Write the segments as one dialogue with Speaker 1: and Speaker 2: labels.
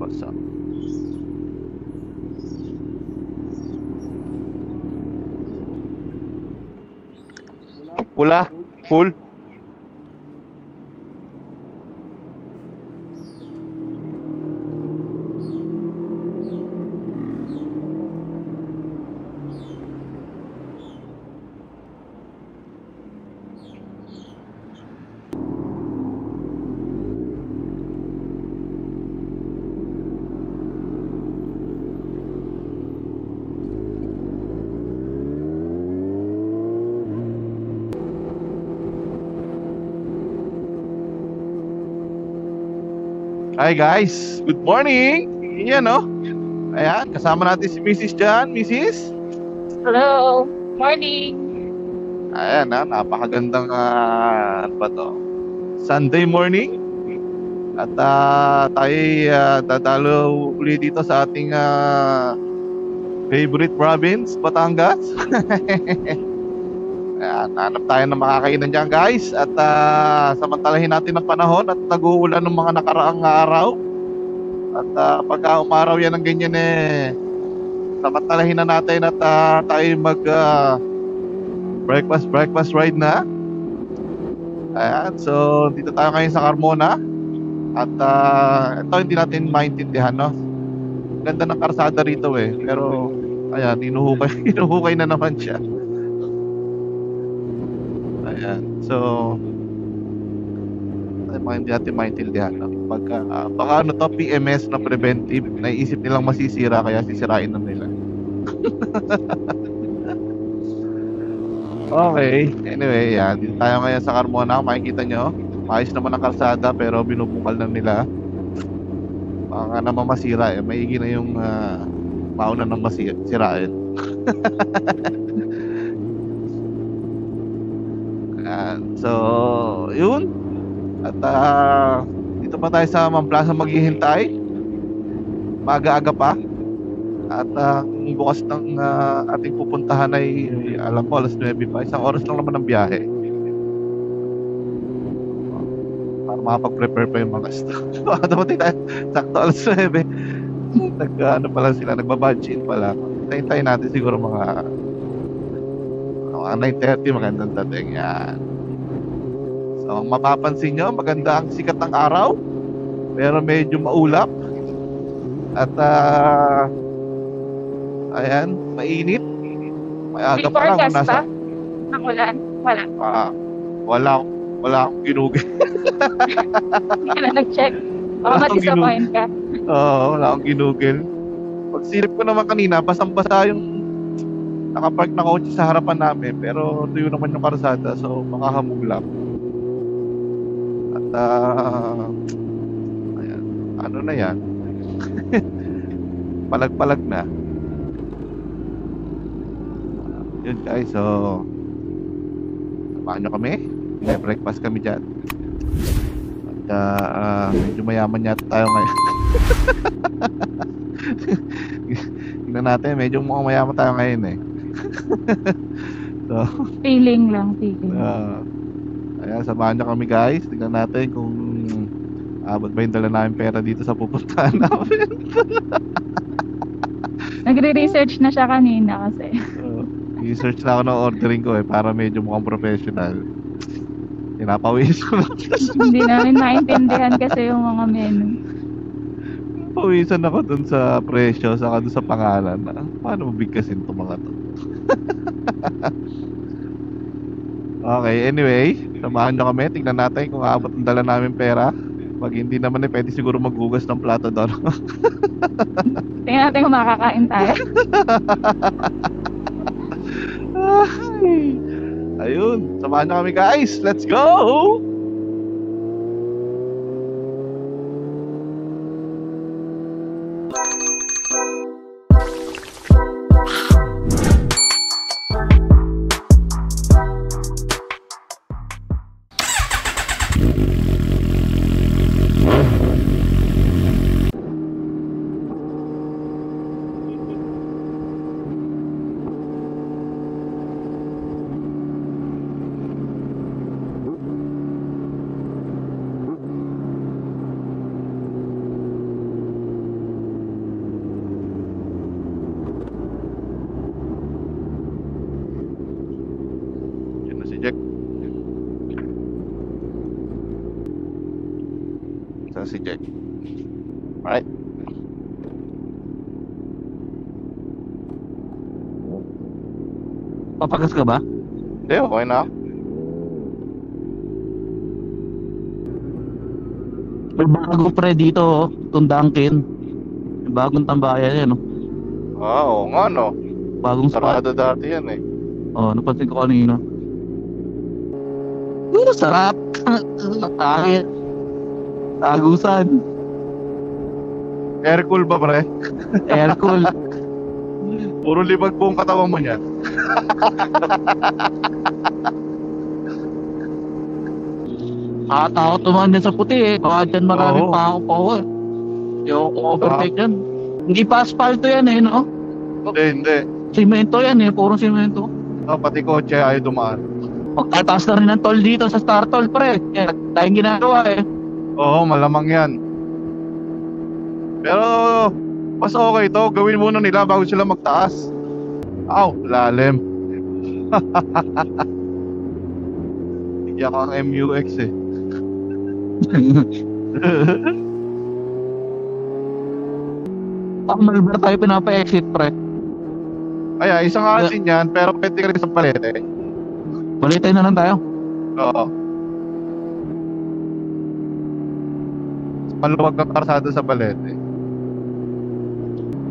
Speaker 1: also. Pula, full. Hi guys, good morning. Yan no. Ayan, kasama natin si Mrs. Jan, Mrs.
Speaker 2: Hello, morning.
Speaker 1: Ayan napakagandang ano ba to? Sunday morning. At tayo dadalo uli dito sa ating favorite province, Batangas. Ayan, hanap tayo ng makakainan dyan guys. At samantalahin natin ang panahon at nag-uulan ng mga nakaraang araw. At pagka umaraw yan ng ganyan samantalahin na natin at tayo mag breakfast ride na. Ayan, so dito tayo ngayon sa Carmona. At ito hindi natin maintindihan, no? Ganda ng karsada rito pero ayan, hinuhukay na naman siya. Ayan, so hindi natin maintindihan, no? Baka ano to, PMS na preventive, naiisip nilang masisira kaya sisirain na nila. Okay, anyway, yan, dito tayo ngayon sa Carmona. Makikita nyo, maayos naman ang kalsada pero binubukal na nila. Baka naman masira maigi na yung mauna ng masirain. So yun. At dito pa tayo sa Mamplaza maghihintay. Maaga-aga pa. At ang bukas ng ating pupuntahan ay alam ko alas 9 pa. Isang oras lang naman ang biyahe para makapag-prepare pa yung mga stuff. Dapat tayo sakto alas 9. Ano pa lang sila, nagbabudget pa lang. Hintayin natin siguro mga 9:30 magandang dating yan. So mapapansin nyo, maganda ang sikat ng araw pero medyo maulap. At ayan, mainit. May aga pa lang
Speaker 2: Nasa ang ulan? Wala.
Speaker 1: Wala akong ginugil.
Speaker 2: Hindi ka na nag-check. Baka ma-disappoint ka.
Speaker 1: Oo, wala akong ginugil. Pag silip ko naman kanina, basang-basa yung nakapark na kotse sa harapan namin. Pero tuyo naman yung karsada, so makahamulap. At ayan, ano na yan? Palag-palag na. Yun guys, so samahan nyo kami. May breakfast kami dyan. At medyo mayaman yata tayo ngayon. Tingnan natin, medyo mukhang mayaman tayo ngayon So
Speaker 2: Feeling lang, feeling.
Speaker 1: Ayan, samahan nyo kami guys. Tingnan natin kung abot ba yung dala namin pera dito sa pupuntahan namin.
Speaker 2: Nagre-research na siya kanina kasi.
Speaker 1: I-search na ako ng ordering ko para medyo mukhang professional. Pinapawis ko lang.
Speaker 2: Hindi namin maintindihan kasi yung mga menu.
Speaker 1: Pawisan ako dun sa presyo saka dun sa pangalan. Paano mabigkasin to mga to? Okay, anyway, samahan nyo kami. Tingnan natin kung aabot ang dala namin pera. Pag hindi naman pwede siguro maghugas ng plato doon.
Speaker 2: Tingnan natin kung makakain tayo.
Speaker 1: Ayun, samahan nyo kami guys. Let's go! Ito si Jack. Alright.
Speaker 3: Papagas ka ba?
Speaker 1: Hindi, okay na.
Speaker 3: May bago pre dito, oh. Itong Dunkin. May bagong tambayan yan, oh.
Speaker 1: Oo nga, no.
Speaker 3: Bagong spot.
Speaker 1: Sarado dati yan eh.
Speaker 3: Oh, napansin ko kanina. Sarap. Takit. Tagusan.
Speaker 1: Air cool ba, pre?
Speaker 3: Air cool.
Speaker 1: Puro libag buong katawan mo niyan.
Speaker 3: Nakatakot naman din sa puti eh. Baka dyan maraming
Speaker 1: Oo.
Speaker 3: pako-pako eh. Yung overtake yan. Hindi pa asfalto yan eh, no?
Speaker 1: Hindi.
Speaker 3: Simento yan eh, puro simento.
Speaker 1: Oh, pati kotse ayaw dumaan.
Speaker 3: Magtataas na rin ang toll dito sa Star Toll, pre. Kaya tayong ginagawa eh.
Speaker 1: Oo, malamang yan. Pero, mas okay to. Gawin muna nila bago sila magtaas. Aw, lalim. Iyak ang MUX eh.
Speaker 3: Pag Malbar tayo pinapa-exit, pre.
Speaker 1: Ay, isang atin yan, pero pwede ka rin sa palete.
Speaker 3: Balitay na lang tayo.
Speaker 1: Oo. Maluwag na karsada sa palete.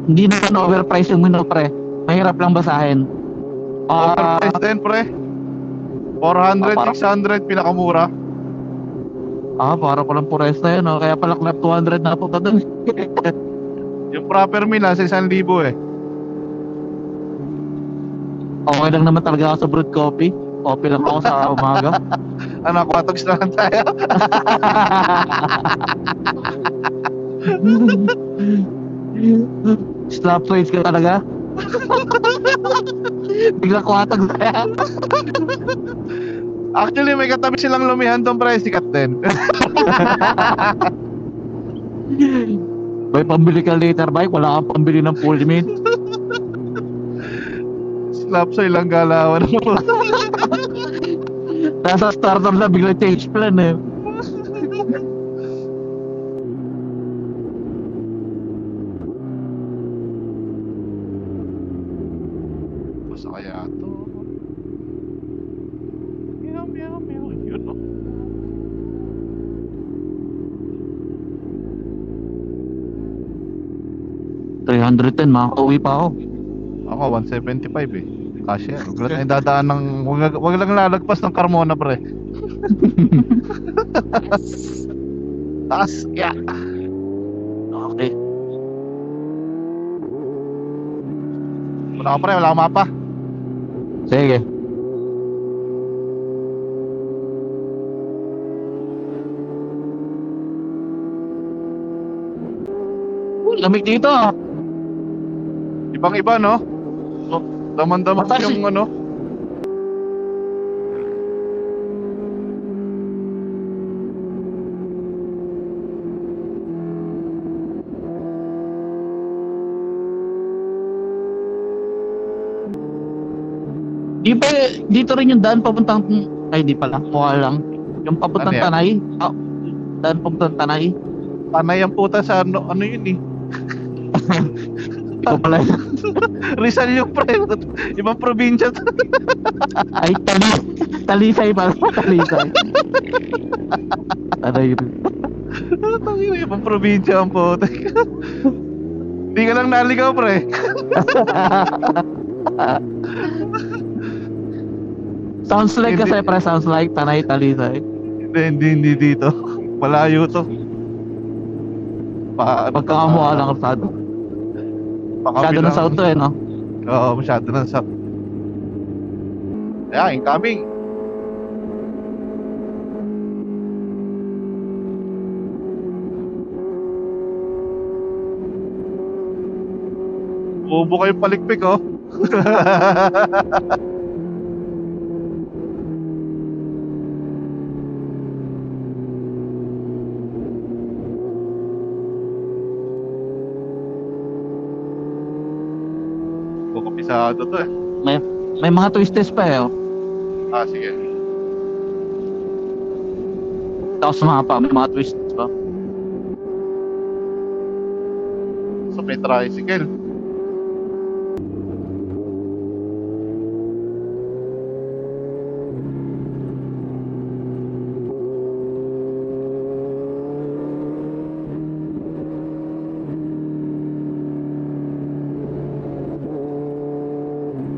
Speaker 3: Hindi na overprice yung menu, pre. Mahirap lang basahin.
Speaker 1: Overpriced din, pre. 400,
Speaker 3: parang-
Speaker 1: 600, pinakamura.
Speaker 3: Para palang pures na yun, oh. Kaya pala club 200 na punta dun.
Speaker 1: Yung proper meal, nasa 1,000 eh.
Speaker 3: Okay lang naman talaga ako sa brewed coffee. Coffee lang ako sa umaga.
Speaker 1: Anak, watogs na lang tayo.
Speaker 3: Slap face ka talaga. Bigla kuhatag saya.
Speaker 1: Actually, may katabi silang lumihan doon, pre. Sikat din.
Speaker 3: May pambili ka later bike, wala kang pambili ng full meal.
Speaker 1: Slap sa ilang galawan mo.
Speaker 3: Nasa starter na bigla change plan eh.
Speaker 1: Basta kaya to. Meow, meow, meow. Yun, no?
Speaker 3: $310, makakauwi pa ako.
Speaker 1: Ako, 175 eh. Kasi yan. Huwag lang tayong dadaan ng... Huwag lang lalagpas ng Carmona, pre. Taas. Yeah.
Speaker 3: Okay.
Speaker 1: Wala ka, pre. Wala ka mapa.
Speaker 3: Sige. Lamig dito ah.
Speaker 1: Ibang-iba, no?
Speaker 3: Oh.
Speaker 1: Daman-daman
Speaker 3: Mataas
Speaker 1: yung ano.
Speaker 3: Di ba dito rin yung daan papuntang... Ay, di pala. Mukha lang. Yung papuntang
Speaker 1: Ano yan?
Speaker 3: Tanay. Daan papuntang Tanay.
Speaker 1: Panay ang puta sa ano yun eh.
Speaker 3: Ikaw pala.
Speaker 1: Rizal yung pre. Ibang probinsya to.
Speaker 3: Ay, Talisay pala. Talisay. Tanay rin.
Speaker 1: Tangina, ibang probinsya ang puta. Hindi ka lang naligaw, pre.
Speaker 3: Sounds like
Speaker 1: Hindi.
Speaker 3: kasi pre, sounds like Tanay, Talisay.
Speaker 1: Hindi dito. Malayo to.
Speaker 3: Pagkakamukha lang kasado. Masyado ng south to eh, no?
Speaker 1: Oo, masyado ng south. Yeah, incoming. Bubo kayo palikpik, oh. Bukapisado to eh.
Speaker 3: May mga twisties pa eh, oh.
Speaker 1: Ah, sige.
Speaker 3: Tapos mga pa, may mga twists pa.
Speaker 1: may tricycle.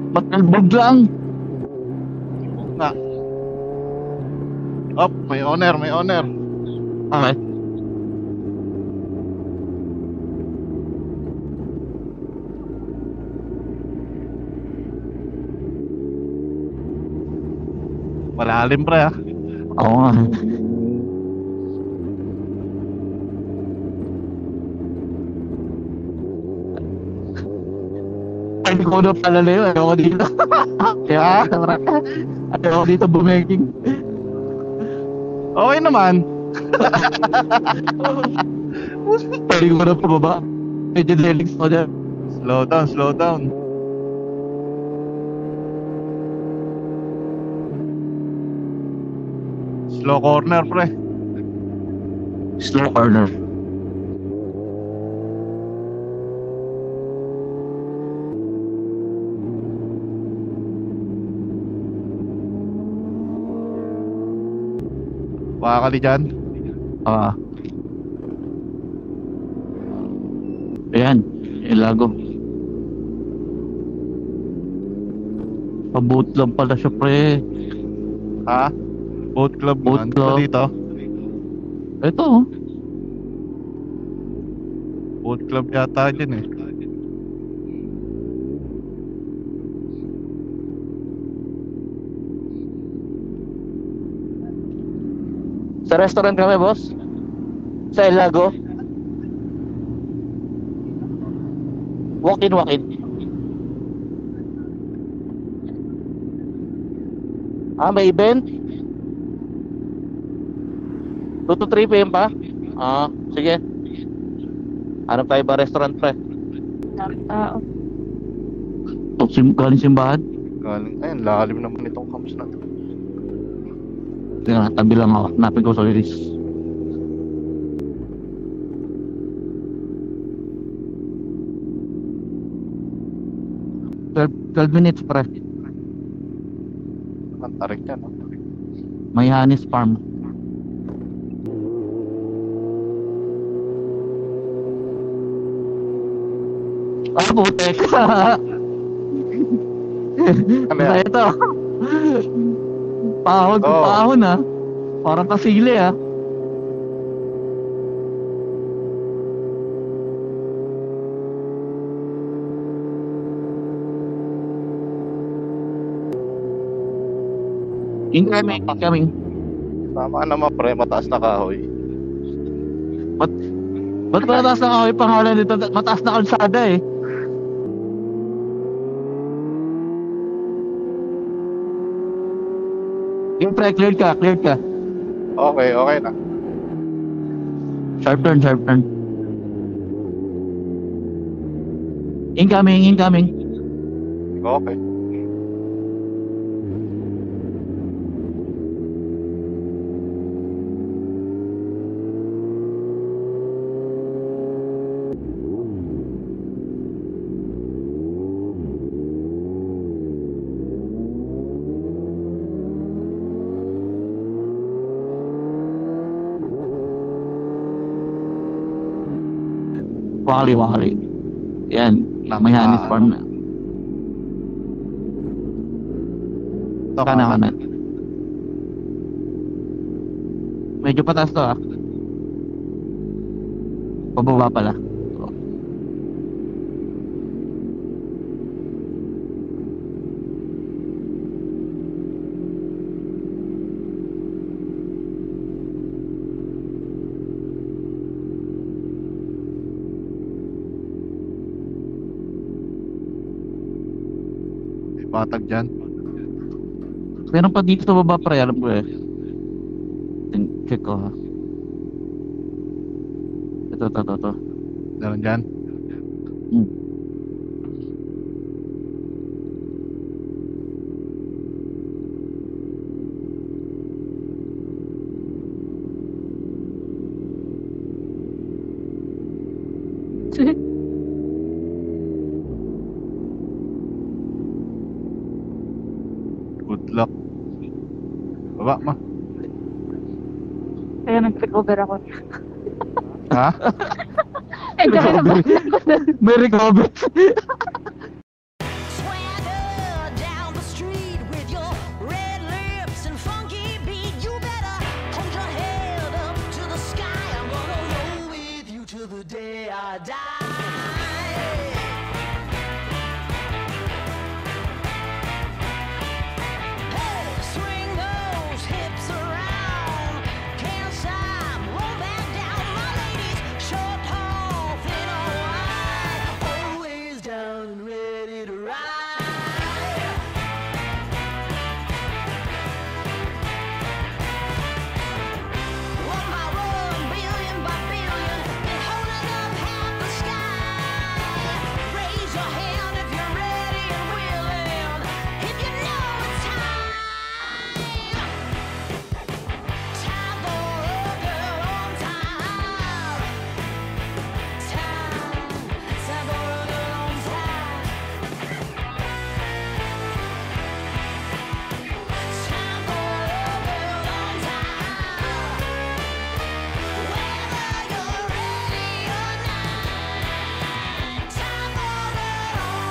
Speaker 3: Matalbog lang.
Speaker 1: Huwag nga. Op, may owner, may owner.
Speaker 3: Okay.
Speaker 1: Malalim pre ah.
Speaker 3: Oo nga. Ay, hindi ko na palala yun. Ayoko dito. Kaya, ayoko dito bumaking.
Speaker 1: Okay naman.
Speaker 3: Pwede ko na pababa. Medyo delix ko dyan.
Speaker 1: Slow down, slow down. Slow corner pre.
Speaker 3: Slow corner.
Speaker 1: Makakali dyan.
Speaker 3: Ah. Ayan, ilago. Paboot lang pala siya, pre.
Speaker 1: Ha? Boat club
Speaker 3: Boat
Speaker 1: man.
Speaker 3: club.
Speaker 1: Dito.
Speaker 3: Ito, oh.
Speaker 1: Boat club yata dyan eh.
Speaker 3: Sa restaurant kami, boss. Sa Ilago. Walk-in, walk-in. Ah, may event? 2 to 3 p.m. pa? Ah, sige. Hanap tayo ba restaurant, pre?
Speaker 2: Daming tao.
Speaker 3: Galing simbahan?
Speaker 1: Galing. Ayun, lalim naman itong cams na to.
Speaker 3: Tingnan, tabi lang ako. Hanapin ko sa list. 12 minutes, pre.
Speaker 1: Ang tarik yan. No?
Speaker 3: Mayahanis Farm. Ah, putek.
Speaker 1: Ano yan?
Speaker 3: Ito. Pahon,
Speaker 1: Oo.
Speaker 3: pahon ah. Parang kasili ah. Incoming, incoming.
Speaker 1: Tama naman pre, mataas na kahoy.
Speaker 3: Ba't mataas na kahoy pangalan nito? Mataas na kalsada eh. Yung pre, cleared ka, cleared ka.
Speaker 1: Okay, okay na.
Speaker 3: Sharp turn, sharp turn. Incoming, incoming.
Speaker 1: Okay.
Speaker 3: Wali, wali. Yan, Mayahanis Farm na.
Speaker 1: Ito
Speaker 3: Kanan, kanan. Medyo pataas to ah. Pababa pala.
Speaker 1: May batag dyan.
Speaker 3: Meron pa dito sa baba pre, alam ko eh. Check ko ha. Ito.
Speaker 1: Meron dyan.
Speaker 3: Hmm.
Speaker 1: baba mo.
Speaker 2: Kaya nag-recover ako.
Speaker 1: Ha?
Speaker 2: Eh, kaya
Speaker 3: Recovery. May recovery.
Speaker 4: Swagger down the street with your red lips and funky beat. You better hold your head up to the sky. I'm gonna roll with you till the day I die. Hey, swing those hips around. Can't stop, roll back down. My ladies, short, tall, thin or wide, always down and ready to ride. One by one, billion by billion, been holding up half the sky. Raise your hand if you're ready and willing, if you know it's time. Time for a girl on time. Time for a girl on time. Time for a girl on time. Whether you're ready or not, time for it all.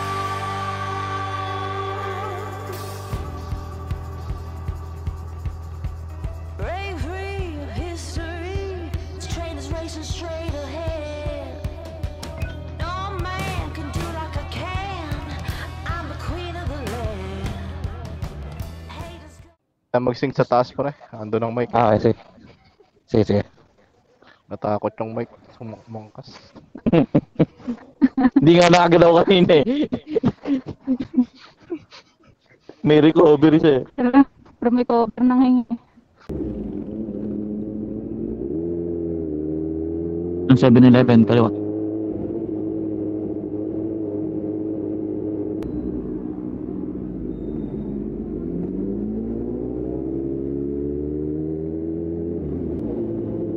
Speaker 4: Break free of history. This train is racing straight ahead. No man can do like I can. I'm the queen of the land. Haters
Speaker 1: Mag-sing sa taas pre. Ando ng mic.
Speaker 3: Ah, sige. Sige, sige.
Speaker 1: Natakot yung mic. Sumangkas.
Speaker 3: Hindi nga nakagalaw kanina eh. May recovery siya eh.
Speaker 2: Tara, recover na ngayon.
Speaker 3: Ang 7-Eleven, kaliwa.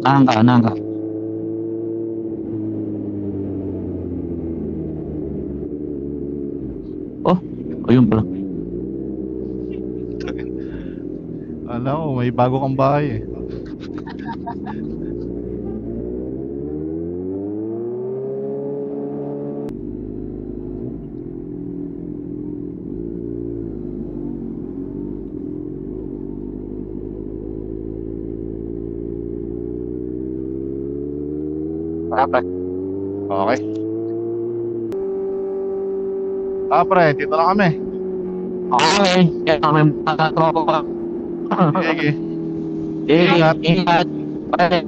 Speaker 3: Nahan ka. Oh, ayun pala.
Speaker 1: Alam ko, may bago kang bahay eh.
Speaker 3: Okay.
Speaker 1: Okay. Pre, dito na kami.
Speaker 3: Okay. Kaya kami makatropa pa.
Speaker 1: Sige.
Speaker 3: Ingat. Bye.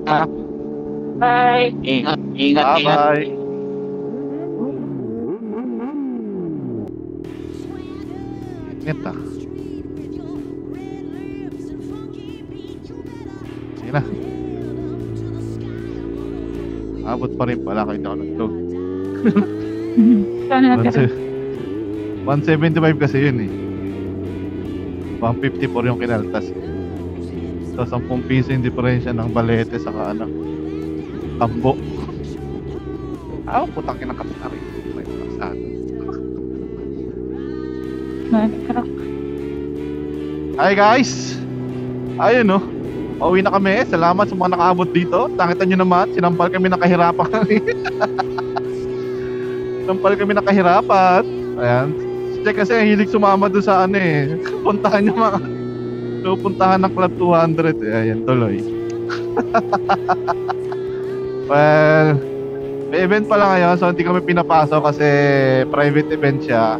Speaker 2: Bye!
Speaker 3: Ingat.
Speaker 1: Bye-bye. Ingat ah. Sige na. Abot pa rin pala kayo ako nagtog.
Speaker 2: Sana natira.
Speaker 1: 175 kasi yun eh. 154 yung kinaltas. So 10 piso yung diferensya ng balete sa kambo. Putang kinakap na rin. May pasado.
Speaker 2: Natira.
Speaker 1: Hi guys! Ayun no. Pauwi na kami. Salamat sa mga nakaabot dito. Tangitan nyo naman, sinampal kami ng kahirapan. Sinampal kami ng kahirapan. Ayan. Si Jack kasi hilig sumama doon sa puntahan niya mga puntahan ng Club 200 eh. Ayan, tuloy. Well, may event pala ngayon, so hindi kami pinapasok kasi private event siya.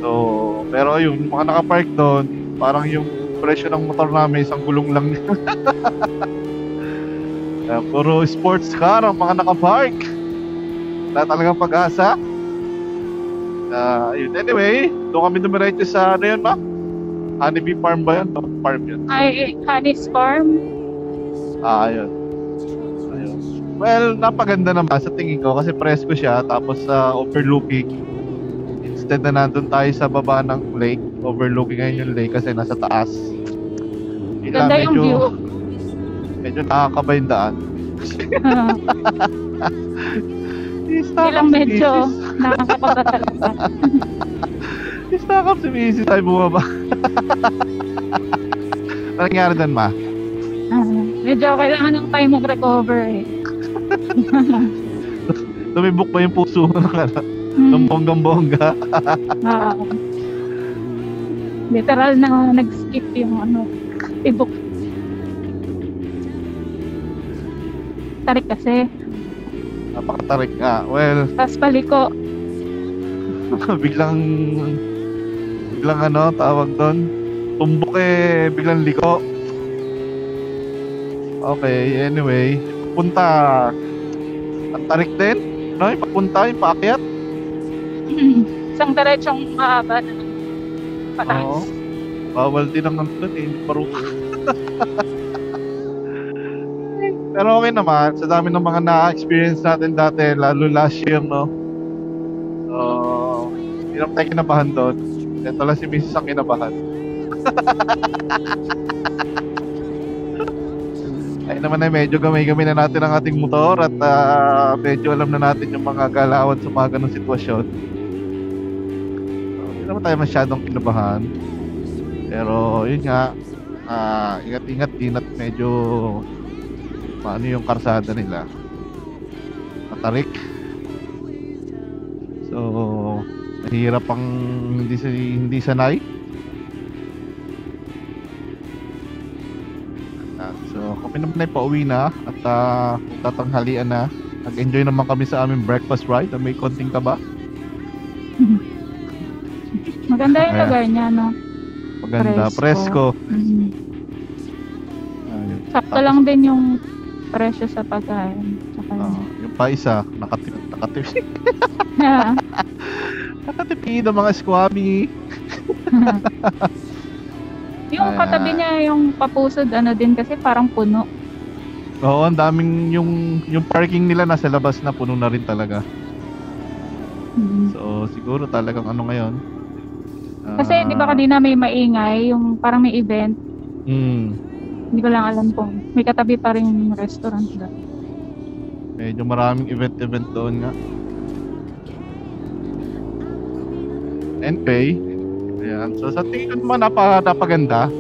Speaker 1: So, pero yung mga nakapark doon, parang yung presyo ng motor namin isang gulong lang. Puro sports car ang mga nakapark. Wala talagang pag-asa. Yun. Anyway, doon kami dumiretso sa yun ba? Honeybee Farm ba yun? Farm yun.
Speaker 2: Ay, Honey's Farm.
Speaker 1: Ayun. Well, napaganda naman sa tingin ko kasi presko siya tapos overlooking. Instead na nandun tayo sa baba ng lake, overlooking ngayon yung lake kasi nasa taas.
Speaker 2: Ganda yung view.
Speaker 1: Medyo nakakaba yung daan.
Speaker 2: Ilang medyo nakakapagda talaga.
Speaker 1: Istakap si Mrs. tayo bumaba. Ano nangyari doon, ma?
Speaker 2: Medyo kailangan ng time mag-recover eh.
Speaker 1: Tumibok ba yung puso mo ng ano?
Speaker 2: Hmm.
Speaker 1: Ng bonggang-bongga?
Speaker 2: Literal na nag-skip yung tibok. Tarik kasi.
Speaker 1: Napakatarik nga. Well,
Speaker 2: Tapos paliko.
Speaker 1: biglang tawag doon. Tumbok biglang liko. Okay, anyway. Punta. Ang tarik din. No, yung papunta, yung paakyat.
Speaker 2: Isang diretsong mahaba na pataas.
Speaker 1: Oo. Bawal din ang nandun hindi paruka. Pero okay naman, sa dami ng mga na-experience natin dati, lalo last year, no? So, hindi naman tayo kinabahan doon. Ito lang si Mrs. ang kinabahan. Ay naman ay medyo gamay-gamay na natin ang ating motor at medyo alam na natin yung mga galawan sa mga ganong sitwasyon. So, hindi naman tayo masyadong kinabahan. Pero yun nga, ingat-ingat din at medyo paano yung karsada nila. Matarik. So, mahirap ang hindi sanay. So, kami naman ay pauwi na at tatanghalian na. Nag-enjoy naman kami sa aming breakfast ride. May konting kaba.
Speaker 2: Maganda yung
Speaker 1: Ayan.
Speaker 2: lugar niya, no?
Speaker 1: Maganda, presko.
Speaker 2: Mhm.
Speaker 1: Ayun.
Speaker 2: Sakto lang din yung presyo sa pagkain. Tsaka
Speaker 1: Yung pa isa, nakatipid ang mga squammy.
Speaker 2: yung katabi niya, yung papusod, din kasi parang puno.
Speaker 1: Oo, ang daming yung parking nila nasa labas na puno na rin talaga.
Speaker 2: Mhm.
Speaker 1: So, siguro talagang ngayon.
Speaker 2: Kasi di ba kanina may maingay, yung parang may event. Hindi ko lang alam kung may katabi pa rin restaurant doon.
Speaker 1: Medyo maraming event doon nga. And pay. Ayan. So sa tingin ko naman napaganda.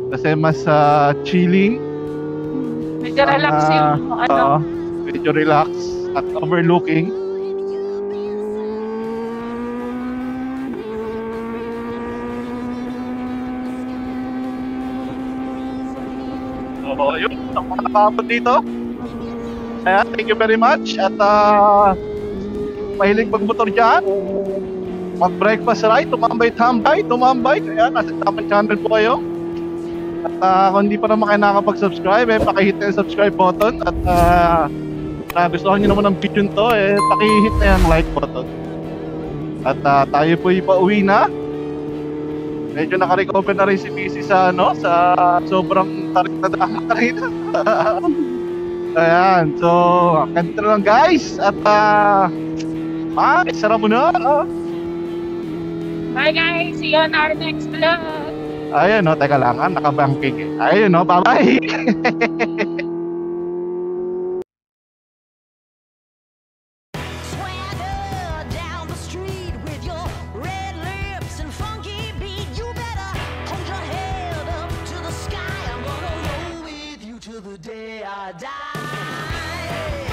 Speaker 1: Kasi mas chilling.
Speaker 2: Medyo relax yung
Speaker 1: Medyo relax at overlooking. So yun, ang mga nakapot dito. Kaya thank you very much. At mahilig magmotor dyan. Mag-breakfast ride, tumambay. Kaya nasa tamang channel po kayo. At kung hindi pa naman kayo nakakapag-subscribe, pakihit na yung subscribe button. At gusto nyo naman ng video nito, pakihit na yung like button. At tayo po ipauwi na. Medyo naka-recover na rin si Missy sa sobrang tarik na daan na rin. Ayan, so ganito na lang guys. At sara mo na.
Speaker 2: Bye guys! See you on our next vlog!
Speaker 1: Ayun teka lang, nakabangking. Ayun bye-bye.
Speaker 4: Swagger down the street with your red lips and funky beat. You better hold your head up to the sky. I'm gonna roll with you till the day I die.